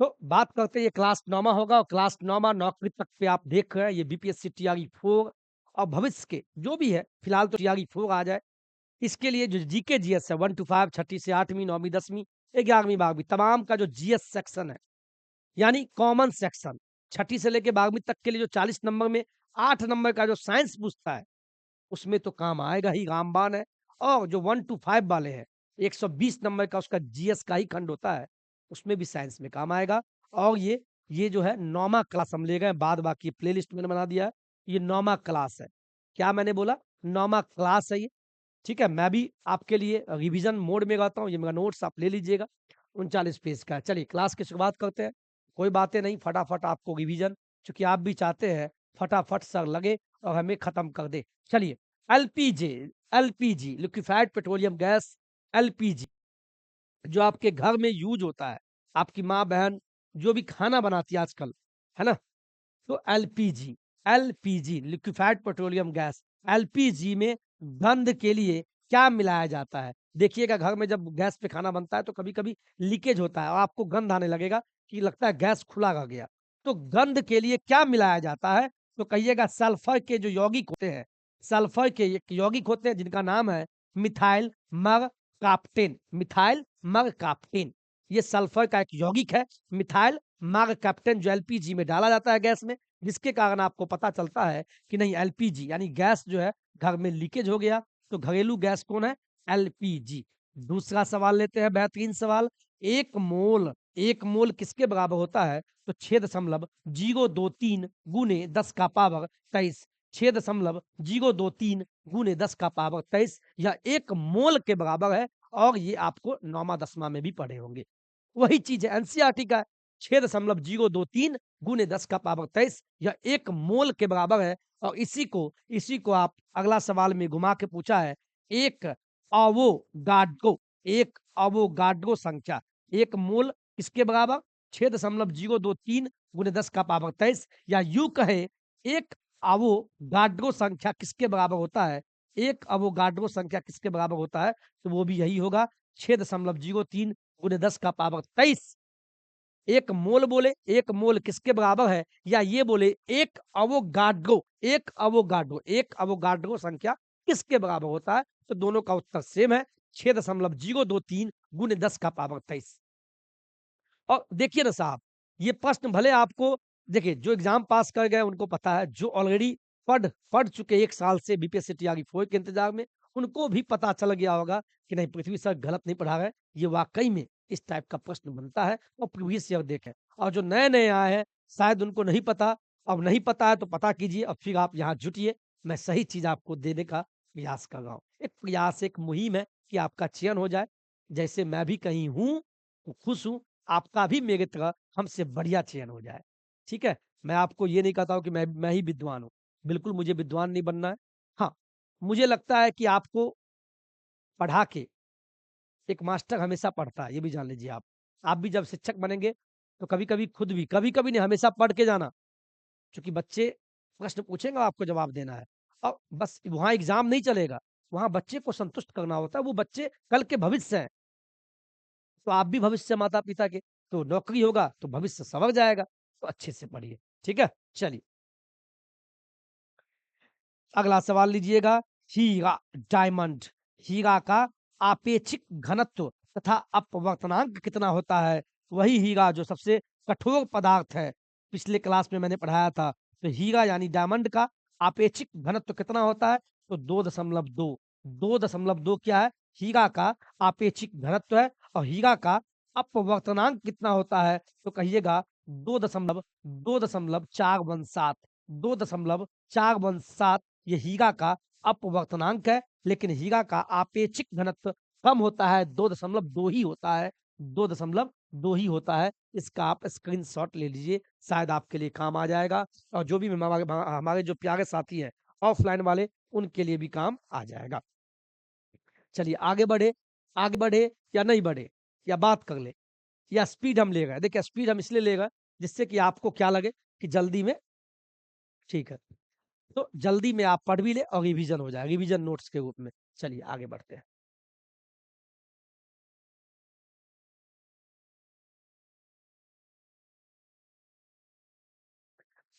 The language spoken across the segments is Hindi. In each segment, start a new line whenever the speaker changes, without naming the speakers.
तो बात करते हैं, ये क्लास 9वां होगा और क्लास 9वां नौकरी तक पे आप देख रहे हैं, ये बीपीएससी टीआरई 4 और भविष्य के जो भी है, फिलहाल तो टीआरई 4 आ जाए। इसके लिए जो जीके जीएस है 1 टू 5 छठी से 8वीं 9वीं 10वीं 11वीं 12वीं तमाम का जो जीएस सेक्शन है, यानी कॉमन सेक्शन छठी से लेके 12वीं तक के लिए जो 40 नंबर में 8 नंबर का जो साइंस पूछता है, उसमें तो काम आएगा ही, रामबाण है। और जो 1 टू 5 वाले हैं, 120 नंबर का उसका जीएस का ही खंड होता है, उसमें भी साइंस में काम आएगा। और ये जो है 9वां क्लास हम ले गए, बाद बाकी प्लेलिस्ट मैंने बना दिया है, ये 9वां क्लास है। क्या मैंने बोला? 9वां क्लास है ये, ठीक है? मैं भी आपके लिए रिवीजन मोड में रहता हूँ, ये मेरा नोट्स आप ले लीजिएगा, 39 पेज का है। चलिए क्लास की शुरुआत करते हैं। कोई बातें नहीं, फटाफट आपको रिवीजन, चूँकि आप भी चाहते हैं फटाफट सर लगे और हमें खत्म कर दे। चलिए, LPG LPG liquefied petroleum gas, LPG जो आपके घर में यूज़ होता है, आपकी माँ-बहन जो भी खाना बनाती है आजकल, है ना? तो LPG LPG liquefied petroleum gas, LPG में गंध के लिए क्या मिलाया जाता है? देखिएगा घर में जब गैस पे खाना बनता है तो कभी-कभी लीकेज होता है और आपको गंध आने लगेगा कि लगता है गैस खुला रह गया। तो गंध के लिए क्या मिलाया जाता है? तो कहिएगा सल्फर के जो यौगिक होते हैं, सल्फर के एक यौगिक होते हैं जिनका नाम है मिथाइल मरकाप्टेन, मिथाइल मरकाप्टेन। ये सल्फर का एक यौगिक है, मिथाइल मरकाप्टेन जो एलपीजी में डाला जाता है गैस में, जिसके कारण आपको पता चलता है कि नहीं एलपीजी यानी गैस जो है घर में लीकेज हो गया, तो घरेलू गैस कौन है? एलपीजी। दूसरा सवाल लेते हैं, बेहतरीन सवाल। 1 मोल किसके बराबर होता है? तो 6.023 गुने 10 का पावर 23, 6.023 गुने 10 का पावर 23 यह 1 मोल के बराबर है और ये आपको 9वां 10वां में भी पढ़े होंगे। वही चीज़ है, एनसीईआरटी का है, 6.023 गुने 10 का पावर 23 यह 1 मोल के बराबर है और इसी को आप अगला सवाल में घुमा के पूछा है, एक अवोगाड्रो एक अवोगाड्रो संख्या, 1 मोल किसके बराबर? 6.023 गुने 10 का पावर 23 या यूँ कहें, एक अवोगाड्रो संख्या किसके बराबर होता है? एक अवोगाड्रो संख्या किसके बराबर होता है? तो वो भी यही होगा, 6.03 गुने 10 का पावर 23। 1 मोल बोले, 1 मोल किसके बराबर है? या ये बोले 1 अवोगाड्रो संख्या किसके बराबर होता है? तो दोनों का उत्तर सेम है, 6.023 गुने 10 का पावर 23। और देखिए ना साहब, ये प्रश्न भले आपको देखिए जो एग्ज़ाम पास कर गए उनको पता है, जो ऑलरेडी पढ़ पढ़ चुके 1 साल से बीपीएससी तैयारी 4 के इंतज़ार में, उनको भी पता चल गया होगा कि नहीं पृथ्वी सर गलत नहीं पढ़ा रहे, ये वाक़ई में इस टाइप का प्रश्न बनता है और प्रीवियस ईयर देखें। और जो नए-नए आए हैं, शायद उनको नहीं पता, अब नहीं पता है तो पता कीजिए और फिर आप यहाँ जुटिए, मैं सही चीज़ आपको देने का प्रयास कर रहा हूँ। एक प्रयास, एक मुहिम है कि आपका चयन हो जाए, जैसे मैं भी कहीं हूँ, तो खुश हूँ, आपका भी मेरी तरह हमसे बढ़िया चयन हो जाए, ठीक है? मैं आपको ये नहीं कहता हूँ कि मैं ही विद्वान हूँ, बिल्कुल मुझे विद्वान नहीं बनना है। हाँ, मुझे लगता है कि आपको पढ़ा के एक मास्टर हमेशा पढ़ता है, ये भी जान लीजिए आप। आप भी जब शिक्षक बनेंगे, तो कभी-कभी खुद भी कभी-कभी नहीं हमेशा पढ़ के जाना, क्योंकि बच्चे प्रश्न पूछेंगे आपको जवाब देना है। और बस वहाँ एग्ज़ाम नहीं चलेगा, वहाँ बच्चे को संतुष्ट करना होता है, वो बच्चे कल के भविष्य हैं। तो आप भी भविष्य माता-पिता के, तो नौकरी होगा तो भविष्य सँवर जाएगा, तो अच्छे से पढ़िए, ठीक है? चलिए, अगला सवाल लीजिएगा, हीरा, डायमंड, हीरा का आपेक्षिक घनत्व तथा अपवर्तनांक कितना होता है? वही हीरा जो सबसे कठोर पदार्थ है, पिछले क्लास में मैंने पढ़ाया था, तो हीरा यानी डायमंड का आपेक्षिक घनत्व कितना होता है? तो 2.2, 2.2 क्या है? हीरा का आपेक्षिक घनत्व है और हीरा का अपवर्तनांक कितना होता है? तो कहिएगा 2.417, 2.417 ये हीरा का अपवर्तनांक है, लेकिन हीरा का आपेक्षिक घनत्व कम होता है, 2.2 ही होता है, 2.2 ही होता है। इसका आप स्क्रीनशॉट ले लीजिए, शायद आपके लिए काम आ जाएगा और जो भी हमारे जो प्यारे साथी हैं, ऑफ़लाइन वाले, उनके लिए भी काम आ जाएगा। चलिए आगे बढ़े या नहीं बढ़े या बात कर लें या स्पीड हम ले गए। देखिए स्पीड हम इसलिए ले गए, जिससे कि आपको क्या लगे कि जल्दी में ठीक है। तो जल्दी में आप पढ़ भी लें और रिवीजन हो जाए, रिवीजन नोट्स के रूप में। चलिए आगे बढ़ते हैं।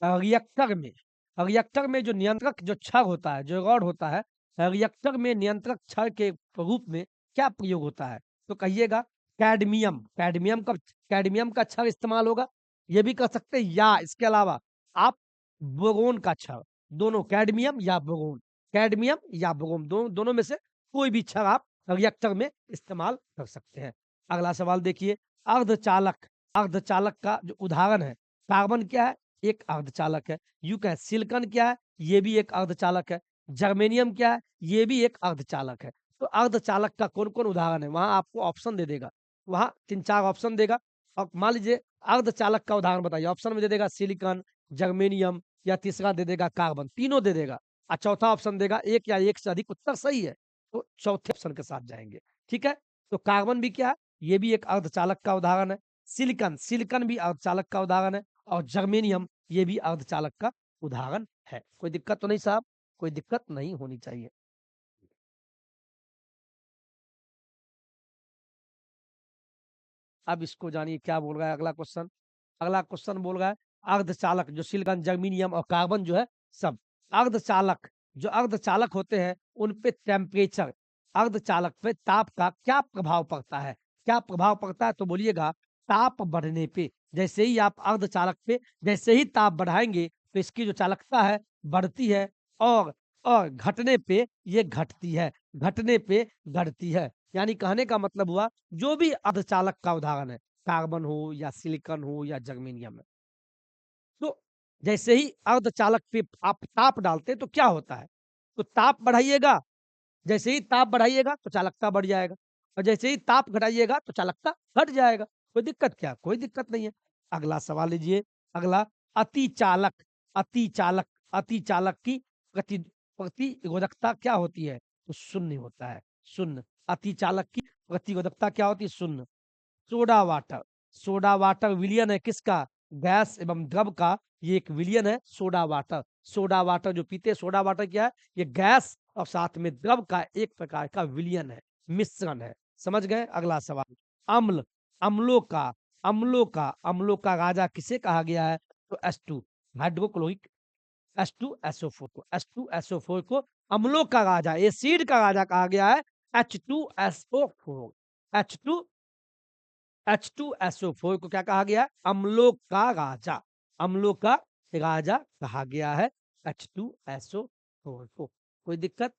रिएक्टर में जो नियंत्रक जो छड़ होता है, जो रॉड होता है, रिएक्टर में नियंत्रक छड़ के रूप में क्या प्रयोग होता है? तो कहिएगा कैडमियम। कैडमियम का छड़ इस्तेमाल होगा, ये भी कर सकते हैं, या इसके अलावा आप बोरोन का छड़, दोनों कैडमियम या बोरोन, दोनों में से कोई भी छड़ आप रिएक्टर में इस्तेमाल कर सकते हैं। अगला सवाल देखिए, अर्धचालक। अर्धचालक का जो उदाहरण है, कार्बन क्या है? एक अर्धचालक है। यूं कहें सिलिकॉन क्या है? ये भी एक अर्धचालक है। जर्मेनियम क्या है? ये भी एक अर्धचालक है। तो अर्धचालक का कौन-कौन उदाहरण है? वहां आपको ऑप्शन दे देगा, वहां 3-4 ऑप्शन देगा और मान लीजिए अर्धचालक का उदाहरण बताइए, ऑप्शन में दे देगा सिलिकॉन, जर्मेनियम या तीसरा दे देगा कार्बन, तीनों दे देगा और चौथा ऑप्शन देगा एक या एक से अधिक उत्तर सही है, तो चौथे ऑप्शन के साथ जाएंगे। ठीक है, तो कार्बन भी क्या है? ये भी एक अर्धचालक का उदाहरण है। सिलिकॉन भी अर्धचालक का उदाहरण है और जर्मेनियम ये भी अर्धचालक का उदाहरण है। कोई दिक्कत तो नहीं साहब? कोई दिक्कत नहीं होनी चाहिए। अब इसको जानिए क्या बोल रहा है अगला क्वेश्चन। अगला क्वेश्चन बोल रहा है अर्धचालक, जो सिलिकॉन, जर्मेनियम और कार्बन जो है सब अर्धचालक, जो अर्धचालक होते हैं उन पे टेम्परेचर, अर्धचालक पे ताप का क्या प्रभाव पड़ता है? क्या प्रभाव पड़ता है? तो बोलिएगा ताप बढ़ने पे। जैसे ही आप अर्धचालक पे जैसे ही ताप बढ़ाएंगे तो इसकी जो चालकता है बढ़ती है, और घटने पे ये घटती है, घटने पे घटती है। यानी कहने का मतलब हुआ जो भी अर्धचालक का उदाहरण है, कार्बन हो या सिलिकॉन हो या जर्मेनियम है, तो जैसे ही अर्धचालक पे आप ताप डालते हैं तो क्या होता है? तो ताप बढ़ाइएगा, जैसे ही ताप बढ़ाइएगा तो चालकता बढ़ जाएगा और जैसे ही ताप घटाइएगा तो चालकता घट जाएगा। कोई दिक्कत क्या? कोई दिक्कत नहीं है। अगला सवाल लीजिए। अगला अतिचालक। अतिचालक अतिचालक की प्रति प्रतिरोधकता क्या होती है? तो शून्य होता है, शून्य। अतिचालक की प्रतिरोधकता क्या होती है? शून्य। Soda water. सोडा वाटर विलयन है किसका? गैस एवं द्रव का ये एक विलयन है सोडा वाटर। सोडा वाटर जो पीते हैं, सोडा वाटर क्या है? ये गैस और साथ में द्रव का एक प्रकार का विलयन है, मिश्रण है। समझ गए? अगला सवाल। अम्ल। अम्लों का अम्लों का राजा किसे कहा गया है? तो H2 हाइड्रोक्लोरिक H2SO4 को, H2SO4 को अम्लों का राजा, एसिड का राजा कहा गया है। H2SO4, H2 H2SO4 को क्या कहा गया? अम्लों का राजा, अम्लों का राजा कहा गया है H2SO4 को। कोई दिक्कत?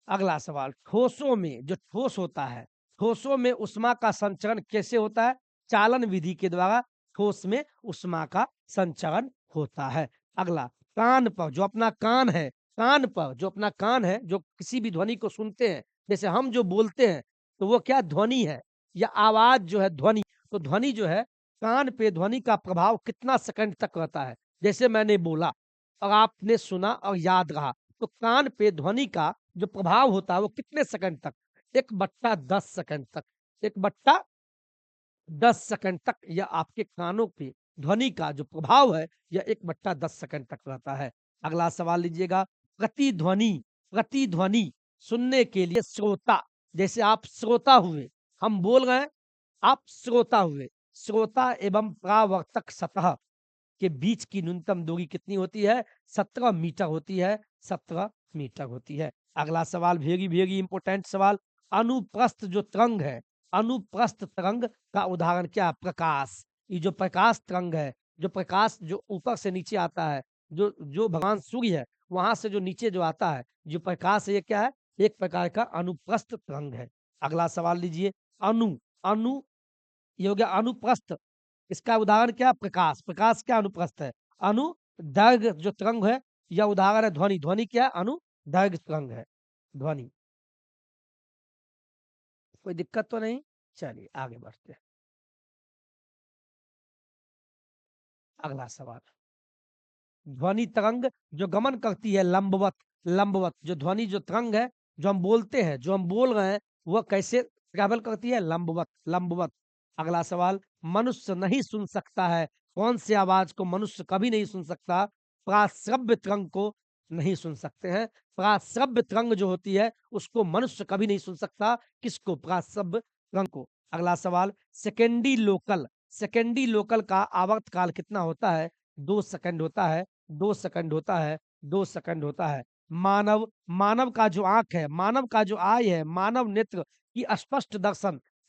अगला सवाल, ठोसों में जो ठोस होता है, ठोसों में ऊष्मा का संचरण कैसे होता है? चालन विधि के द्वारा ठोस में ऊष्मा का संचरण होता है। अगला, कान पर जो अपना कान है, कान पर जो अपना कान है, जो किसी भी ध्वनि को सुनते हैं, जैसे हम जो बोलते हैं तो वो क्या ध्वनि है या आवाज जो है ध्वनि, तो ध्वनि जो है कान पे ध्वनि का प्रभाव कितना सेकंड तक रहता है? जैसे मैंने बोला और आपने सुना और याद रहा, तो कान पे ध्वनि का जो प्रभाव होता है वो कितने सेकंड तक? 1/10 सेकंड तक, 1/10 सेकंड तक यह आपके कानों पे ध्वनि का जो प्रभाव है यह 1/10 सेकंड तक रहता है। अगला सवाल लीजिएगा, प्रतिध्वनि। प्रतिध्वनि सुनने के लिए श्रोता, जैसे आप श्रोता हुए, हम बोल रहे हैं, आप श्रोता हुए, श्रोता एवं परावर्तक सतह के बीच की न्यूनतम दूरी कितनी होती है? 17 मीटर होती है, 17 मीटर होती है। अगला सवाल वेरी वेरी इंपॉर्टेंट सवाल, अनुप्रस्थ जो तरंग है, अनुप्रस्थ तरंग का उदाहरण क्या है? प्रकाश। ये जो प्रकाश तरंग है, जो प्रकाश जो ऊपर से नीचे आता है, जो जो भगवान सूर्य है वहां से जो नीचे जो आता है, जो प्रकाश है, ये क्या है? एक प्रकार का अनुप्रस्थ तरंग है। अगला सवाल लीजिए, अणु। अणु ये हो गया अनुप्रस्थ, इसका उदाहरण क्या है? प्रकाश। प्रकाश क्या अनुप्रस्थ है? अनु दैर्घ्य जो तरंग है, या उदाहरण है ध्वनि। ध्वनि क्या है? अनु दैर्घ्य तरंग है, ध्वनि। कोई दिक्कत तो नहीं? चलिए आगे बढ़ते हैं। अगला सवाल, ध्वनि तरंग जो गमन करती है लंबवत, लंबवत जो ध्वनि जो तरंग है, जो हम बोलते हैं, जो हम बोल रहे हैं, वह कैसे ट्रैवल करती है? लंबवत, लंबवत। अगला सवाल, मनुष्य नहीं सुन सकता है, कौन सी आवाज को मनुष्य कभी नहीं सुन सकता? प्राश्रव्य तरंग को नहीं सुन सकते हैं। प्राश्रव्य तरंग जो होती है, उसको मनुष्य कभी नहीं सुन सकता। किसको? प्राश्रव्य तरंग को। अगला सवाल, सेकेंडी लोकल का आवर्तकाल कितना होता है? 2 सेकंड होता है, 2 सेकंड होता है, 2 सेकंड होता है। मानव का जो आँख है, मानव का जो आई है, मानव नेत्र की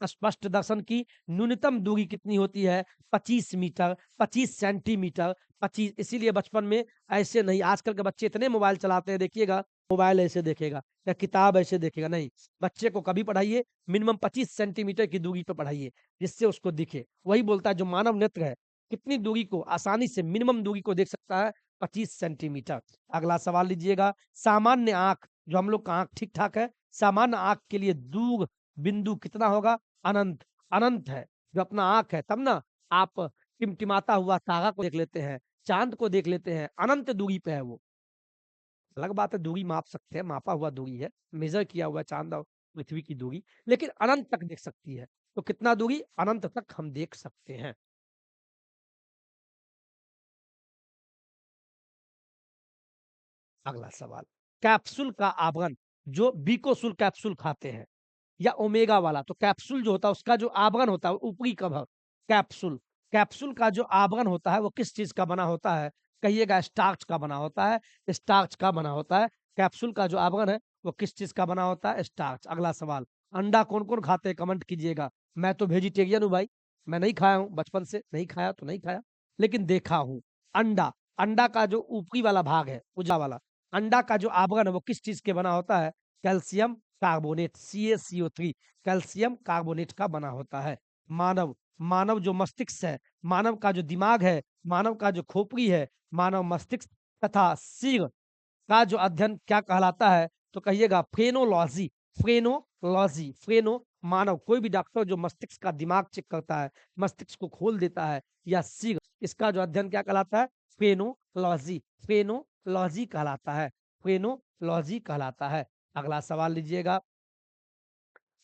स्पष्ट दर्शन की न्यूनतम दूरी कितनी होती है? 25 मीटर, 25 सेंटीमीटर, 25। इसीलिए बचपन में ऐसे नहीं, आजकल के बच्चे इतने मोबाइल चलाते हैं, देखिएगा, मोबाइल ऐसे देखेगा या किताब ऐसे देखेगा, नहीं। बच्चे को कभी पढ़ाइए, मिनिमम 25 सेंटीमीटर की दूरी पे पढ़ाइए, जिससे उसको दिखे। वही बोलता है जो मानव नेत्र है, कितनी दूरी को आसानी से मिनिमम दूरी को देख सकता है? 25 सेंटीमीटर। अगला सवाल लीजिएगा, सामान्य आँख, जो हम लोग का आँख ठीक-ठाक है, सामान्य आँख के लिए दूर बिंदु कितना होगा? अनंत। अनंत है, जो अपना आँख है, तब ना आप टिमटिमाता हुआ तारा को देख लेते हैं, चाँद को देख लेते हैं, अनंत दूरी पे है वो। अलग बात है, दूरी माप सकते हैं, मापा हुआ दूरी है, मेज़र किया हुआ है चाँद और पृथ्वी की दूरी, लेकिन अनंत तक देख सकती है। तो कितना दूरी? अनंत तक हम देख सकते हैं। अगला सवाल, कैप्सूल का आवरण, जो बीकोसूल कैप्सूल खाते हैं या ओमेगा वाला, तो कैप्सूल जो होता है उसका जो आवरण होता है, ऊपरी कवर, कैप्सूल, कैप्सूल का जो आवरण होता है वो किस चीज़ का बना होता है? कहिएगा, स्टार्च का बना होता है, स्टार्च का बना होता है। कैप्सूल का जो आवरण है वो किस चीज़ का बना होता है? स्टार्च। अगला सवाल, अंडा कौन-कौन खाते हैं? कमेंट कीजिएगा। मैं तो वेजिटेरियन हूँ भाई, मैं नहीं खाया हूँ, बचपन से नहीं खाया तो नहीं खाया, लेकिन देखा हूँ। अंडा, अंडा का जो ऊपरी वाला भाग है, उजला वाला, अंडा का जो आवरण है वो किस चीज़ के बना होता है? Calcium carbonate, CaCO3, calcium carbonate का बना होता है। मानव, मानव जो मस्तिष्क है, मानव का जो दिमाग है, मानव का जो खोपड़ी है, मानव मस्तिष्क तथा सिर का जो अध्ययन क्या कहलाता है? तो कहिएगा फ्रेनोलॉजी, फ्रेनोलॉजी, फ्रेनो, मानव, कोई भी डॉक्टर जो मस्तिष्क का दिमाग चेक करता है, मस्तिष्क को खोल देता है, या सिर, इसका जो अध्ययन क्या कहलाता है? फ्रेनोलॉजी, फ्रेनोलॉजी कहलाता है, फ्रेनोलॉजी कहलाता है। अगला सवाल लीजिएगा,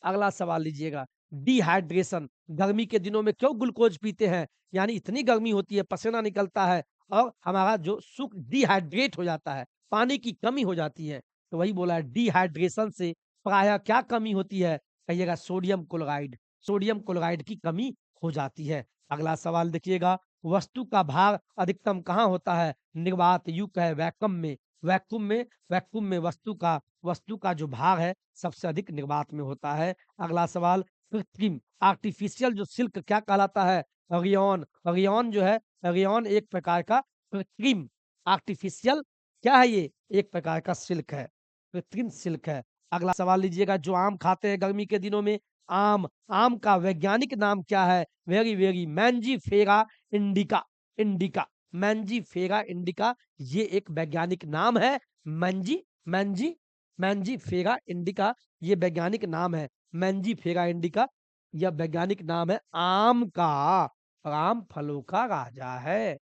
अगला सवाल लीजिएगा, डिहाइड्रेशन, गर्मी के दिनों में क्यों ग्लूकोज पीते हैं? यानी इतनी गर्मी होती है, पसीना निकलता है और हमारा जो सुख डिहाइड्रेट हो जाता है, पानी की कमी हो जाती है। तो वही बोला है, डिहाइड्रेशन से प्रायः क्या कमी होती है? कहिएगा सोडियम क्लोराइड, सोडियम क्लोराइड की कमी हो जाती है। अगला सवाल देखिएगा, वस्तु का भार अधिकतम कहाँ होता है? निर्वात युक्त है, वैक्यूम में, वैक्यूम में, वैक्यूम में वस्तु का जो भार है सबसे अधिक निर्वात में होता है। अगला सवाल, कृत्रिम, आर्टिफिशियल जो सिल्क क्या कहलाता है? रेयॉन, रेयॉन जो है, रेयॉन एक प्रकार का कृत्रिम, आर्टिफिशियल क्या है ये? एक प्रकार का सिल्क है, कृत्रिम सिल्क है। अगला सवाल लीजिएगा, जो आम खाते हैं गर्मी के दिनों में, आम, आम का वैज्ञानिक नाम क्या है? Very very, Mangifera indica, indica, Mangifera indica, ये एक वैज्ञानिक नाम है। मैंजी, मैंजी, मैंजीफेरा इंडिका, ये वैज्ञानिक नाम है। मैंजीफेरा इंडिका, यह वैज्ञानिक नाम है आम का, आम फलों का राजा है।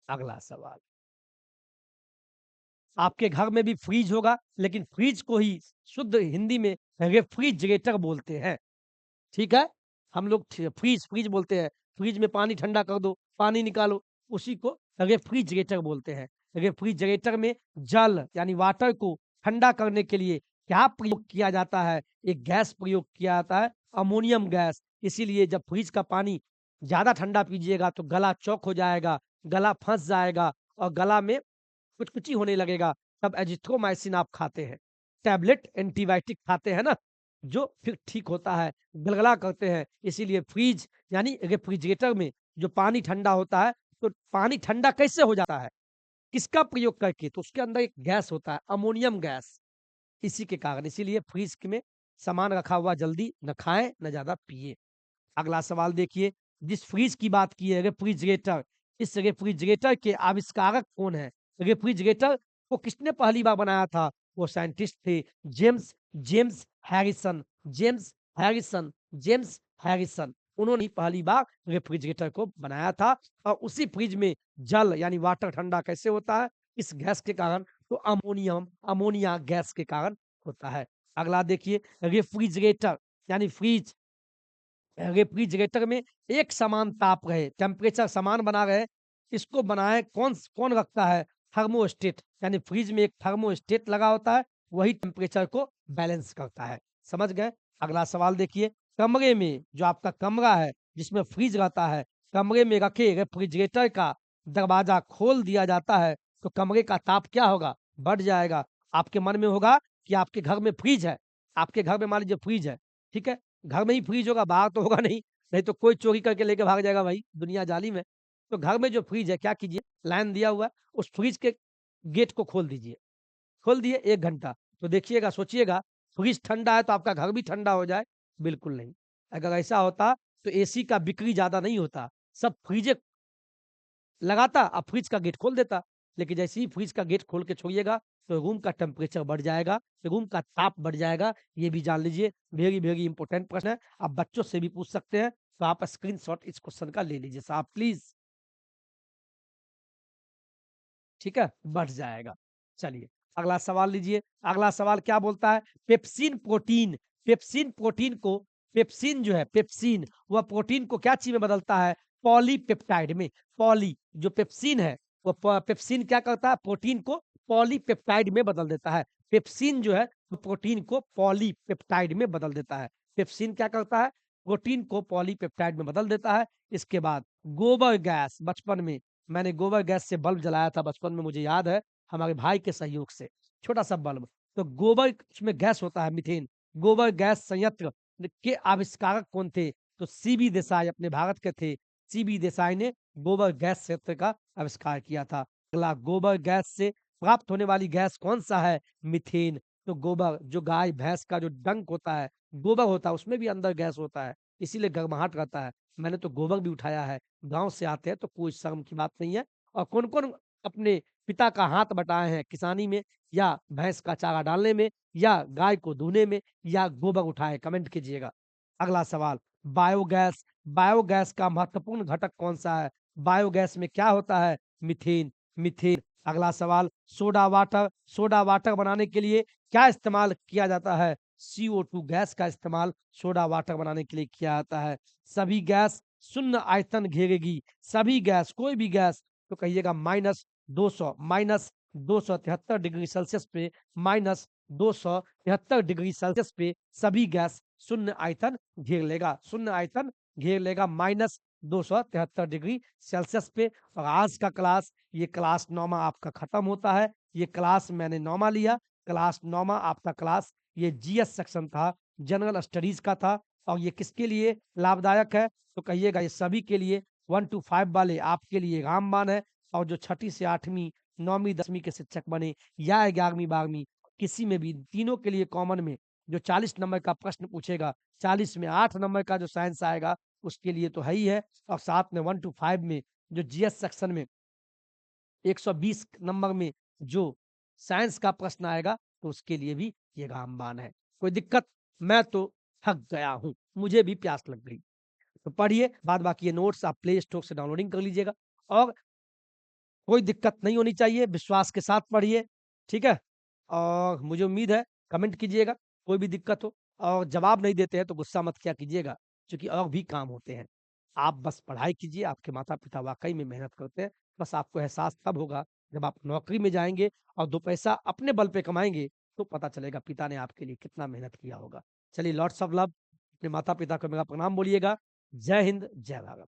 अगला सवाल, आपके घर में भी फ्रिज होगा, लेकिन फ्रिज को ही शुद्ध हिंदी में रेफ्रिजरेटर बोलते हैं। ठीक है? हम लोग फ्रीज़ फ्रीज़ बोलते हैं, फ्रिज में पानी ठंडा कर दो, पानी निकालो, उसी को रेफ्रिजरेटर बोलते हैं। रेफ्रिजरेटर में जल यानी वाटर को ठंडा करने के लिए क्या प्रयोग किया जाता है? एक गैस प्रयोग किया जाता है, अमोनियम गैस। इसीलिए जब फ्रिज का पानी ज़्यादा ठंडा पीजिएगा तो गला चौक हो जाएगा, गला फँस जाएगा और गला में कुचकुची होने लगेगा, तब एजिथ्रोमाइसिन आप खाते हैं। टैबलेट एंटीबायोटिक खाते हैं ना, जो फिर ठीक होता है, गलगला करते हैं। इसीलिए फ्रिज यानी रेफ्रिजरेटर में जो पानी ठंडा होता है, तो पानी ठंडा कैसे हो जाता है? किसका प्रयोग करके? तो उसके अंदर एक गैस होता है, अमोनियम गैस। इसी के कारण, इसीलिए फ्रिज में सामान रखा हुआ जल्दी न खाएँ, न ज़्यादा पिएँ। अगला सवाल देखिए, जिस फ्रिज की बात की है रेफ्रिजरेटर, इस रेफ्रिजरेटर के आविष्कारक कौन हैं? रेफ्रिजरेटर को किसने पहली बार बनाया था? वो साइंटिस्ट थे James James Harrison, James Harrison, James Harrison. उन्होंने ही पहली बार रेफ्रिजरेटर को बनाया था और उसी फ्रिज में जल यानी वाटर ठंडा कैसे होता है? इस गैस के कारण, तो अमोनिया गैस के कारण होता है। अगला देखिए, रेफ्रिजरेटर यानी फ्रिज, रेफ्रिजरेटर में एक समान ताप रहे, टेम्परेचर समान बना रहे, इसको बनाए कौन रखता है? थर्मोस्टेट, यानी फ्रिज में एक थर्मोस्टेट लगा होता है, वही टेम्परेचर को बैलेंस करता है। समझ गए? अगला सवाल देखिए, कमरे में जो आपका कमरा है, जिसमें फ्रिज रहता है, कमरे में रखे रेफ्रिजरेटर का दरवाज़ा खोल दिया जाता है, तो कमरे का ताप क्या होगा? बढ़ जाएगा। आपके मन में होगा कि आपके घर में फ्रिज है, आपके घर में मान लीजिए फ्रिज है, ठीक है? घर में ही फ्रिज होगा, बाहर तो होगा नहीं, नहीं तो कोई चोरी करके लेके भाग जाएगा भाई, दुनिया जालिम है। तो घर में जो फ्रिज है, क्या कीजिए, लाइन दिया हुआ है, उस फ्रिज के गेट को खोल दीजिए। खोल दिए 1 घंटा, तो देखिएगा, सोचिएगा, फ्रिज ठंडा है तो आपका घर भी ठंडा हो जाए? बिल्कुल नहीं। अगर ऐसा होता तो एसी का बिक्री ज़्यादा नहीं होता, सब फ्रिजे लगाता और फ्रिज का गेट खोल देता। लेकिन जैसे ही फ्रिज का गेट खोल के छोड़िएगा, तो रूम का टेम्परेचर बढ़ जाएगा, रूम का ताप बढ़ जाएगा। ये भी जान लीजिए, वेरी, वेरी इंपोर्टेंट प्रश्न है। आप बच्चों से भी पूछ सकते हैं, तो आप स्क्रीनशॉट इस क्वेश्चन का ले लीजिए साहब प्लीज़। ठीक है? बढ़ जाएगा। चलिए, अगला सवाल लीजिए। अगला सवाल क्या बोलता है? पेप्सिन प्रोटीन को पेप्सिन जो है, पेप्सिन, वह प्रोटीन को क्या चीज़ में बदलता है? पॉलीपेप्टाइड में। पॉली जो पेप्सिन है, वो पेप्सिन क्या करता है? प्रोटीन को पॉलीपेप्टाइड में बदल देता है। पेप्सिन जो है, वो प्रोटीन को पॉलीपेप्टाइड में बदल देता है। पेप्सिन क्या करता है? प्रोटीन को पॉलीपेप्टाइड में बदल देता है। इसके बाद गोबर गैस, बचपन में मैंने गोबर गैस से बल्ब जलाया था, बचपन में मुझे याद है, हमारे भाई के सहयोग से, छोटा-सा बल्ब। तो गोबर उसमें गैस होता है मीथेन, गोबर गैस संयंत्र के आविष्कारक कौन थे? तो सीबी देसाई अपने भारत के थे। सीबी देसाई ने गोबर गैस संयंत्र का आविष्कार किया था। अगला, गोबर गैस से प्राप्त होने वाली गैस कौन-सा है? मीथेन। तो गोबर, जो गाय भैंस का जो डंक होता है, गोबर होता है, उसमें भी अंदर गैस होता है, इसीलिए गर्माहट रहता है। मैंने तो गोबर भी उठाया है। गाँव से आते हैं तो कोई शर्म की बात नहीं है। और कौन-कौन अपने पिता का हाथ बटाए हैं किसानी में, या भैंस का चारा डालने में, या गाय को दूहने में, या गोबर उठाए, कमेंट कीजिएगा। अगला सवाल, बायोगैस, बायोगैस का महत्वपूर्ण घटक कौन-सा है? बायोगैस में क्या होता है? Methane, methane. अगला सवाल, सोडा वाटर बनाने के लिए क्या इस्तेमाल किया जाता है? CO2 गैस का इस्तेमाल सोडा वाटर बनाने के लिए किया जाता है। सभी गैस शून्य आयतन घेरेगी, सभी गैस, कोई भी गैस, तो कहिएगा माइनस 273 डिग्री सेल्सियस पे, माइनस 273 डिग्री सेल्सियस पे सभी गैस शून्य आयतन घेर लेगा, शून्य आयतन घेर लेगा माइनस 273 डिग्री सेल्सियस पे। और आज का क्लास, ये क्लास 9वां आपका खत्म होता है। ये क्लास मैंने 9वां लिया, क्लास 9वां आपका क्लास, ये जीएस सेक्शन था, जनरल स्टडीज का था। और ये किसके लिए लाभदायक है? तो कहिएगा ये सभी के लिए, 1 टू 5 वाले आपके लिए रामबाण है। और जो छठी से 8वीं, 9वीं, 10वीं के शिक्षक बने, या 11वीं, 12वीं, किसी में भी, तीनों के लिए कॉमन में जो 40 नंबर का प्रश्न पूछेगा, 40 में 8 नंबर का जो साइंस आएगा, उसके लिए तो है ही है। और साथ में 1 टू 5 में जो जीएस सेक्शन में 120 नंबर में जो साइंस का प्रश्न आएगा, तो उसके लिए भी ये रामबाण है। कोई दिक्कत? मैं तो थक गया हूँ, मुझे भी प्यास लग गई। तो पढ़िए, बाद बाकी ये नोट्स आप प्ले स्टोर से डाउनलोडिंग कर लीजिएगा। और कोई दिक्कत नहीं होनी चाहिए, विश्वास के साथ पढ़िए, ठीक है? और मुझे उम्मीद है, कमेंट कीजिएगा, कोई भी दिक्कत हो। और जवाब नहीं देते हैं तो गुस्सा मत किया कीजिएगा, क्योंकि और भी काम होते हैं। आप बस पढ़ाई कीजिए, आपके माता-पिता वाक़ई में मेहनत करते हैं। बस आपको एहसास तब होगा जब आप नौकरी में जाएँगे और 2 पैसा अपने बल पे कमाएँगे, तो पता चलेगा पिता ने आपके लिए कितना मेहनत किया होगा। चलिए, लॉट्स ऑफ लव, अपने माता-पिता को मेरा प्रणाम बोलिएगा। जय हिंद, जय भारत।